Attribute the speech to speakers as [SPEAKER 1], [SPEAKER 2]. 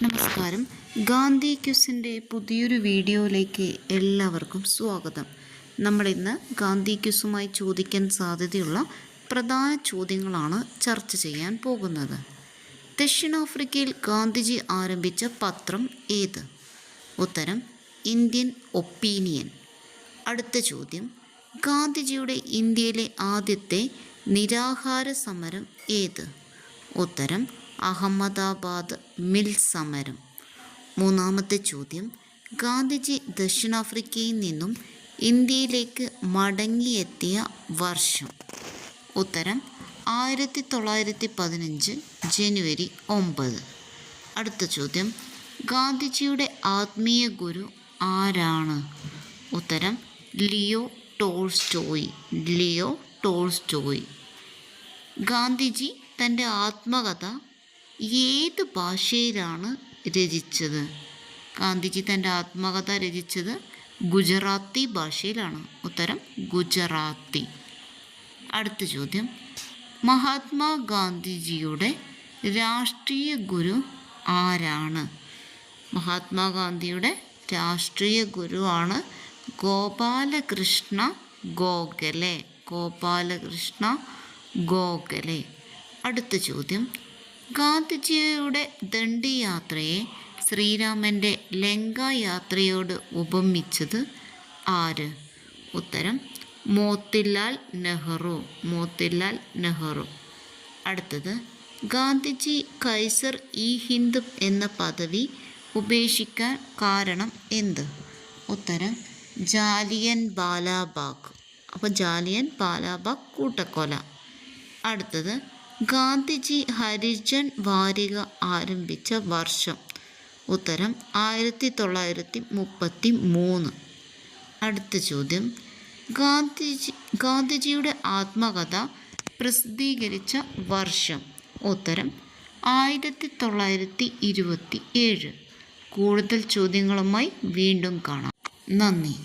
[SPEAKER 1] നമസ്കാരം. ഗാന്ധി ക്യൂസിൻ്റെ പുതിയൊരു വീഡിയോയിലേക്ക് എല്ലാവർക്കും സ്വാഗതം. നമ്മളിന്ന് ഗാന്ധി ക്യൂസുമായി ചോദിക്കാൻ സാധ്യതയുള്ള പ്രധാന ചോദ്യങ്ങളാണ് ചർച്ച ചെയ്യാൻ പോകുന്നത്. ദക്ഷിണാഫ്രിക്കയിൽ ഗാന്ധിജി ആരംഭിച്ച പത്രം ഏത്? ഉത്തരം ഇന്ത്യൻ ഒപ്പീനിയൻ. അടുത്ത ചോദ്യം, ഗാന്ധിജിയുടെ ഇന്ത്യയിലെ ആദ്യത്തെ നിരാഹാര സമരം ഏത്? ഉത്തരം അഹമ്മദാബാദ് മിൽ സമരം. മൂന്നാമത്തെ ചോദ്യം, ഗാന്ധിജി ദക്ഷിണാഫ്രിക്കയിൽ നിന്നും ഇന്ത്യയിലേക്ക് മടങ്ങിയെത്തിയ വർഷം? ഉത്തരം 1915 ജനുവരി 9. അടുത്ത ചോദ്യം, ഗാന്ധിജിയുടെ ആത്മീയ ഗുരു ആരാണ്? ഉത്തരം ലിയോ ടോൾസ്റ്റോയ്. ഗാന്ധിജി തൻ്റെ ആത്മകഥ ഏത് ഭാഷയിലാണ് രചിച്ചത്? ഗാന്ധിജി തൻ്റെ ആത്മകഥ രചിച്ചത് ഗുജറാത്തി ഭാഷയിലാണ്. ഉത്തരം ഗുജറാത്തി. അടുത്ത ചോദ്യം, മഹാത്മാഗാന്ധിജിയുടെ രാഷ്ട്രീയ ഗുരു ആരാണ്? മഹാത്മാഗാന്ധിയുടെ രാഷ്ട്രീയ ഗുരുവാണ് ഗോപാലകൃഷ്ണ ഗോഖലെ. അടുത്ത ചോദ്യം, ഗാന്ധിജിയുടെ ദണ്ഡി യാത്രയെ ശ്രീരാമൻ്റെ ലങ്കാ യാത്രയോട് ഉപമിച്ചത് ആര്? ഉത്തരം മോത്തിലാൽ നെഹ്റു. അടുത്തത്, ഗാന്ധിജി കൈസർ-ഇ-ഹിന്ദ് എന്ന പദവി ഉപേക്ഷിക്കാൻ കാരണം എന്ത്? ഉത്തരം ജാലിയൻ വാലാബാഗ് കൂട്ടക്കൊല. അടുത്തത്, ഗാന്ധിജി ഹരിജൻ വാരിക ആരംഭിച്ച വർഷം? ഉത്തരം 1933. അടുത്ത ചോദ്യം, ഗാന്ധിജിയുടെ ആത്മകഥ പ്രസിദ്ധീകരിച്ച വർഷം? ഉത്തരം 1927. കൂടുതൽ ചോദ്യങ്ങളുമായി വീണ്ടും കാണാം. നന്ദി.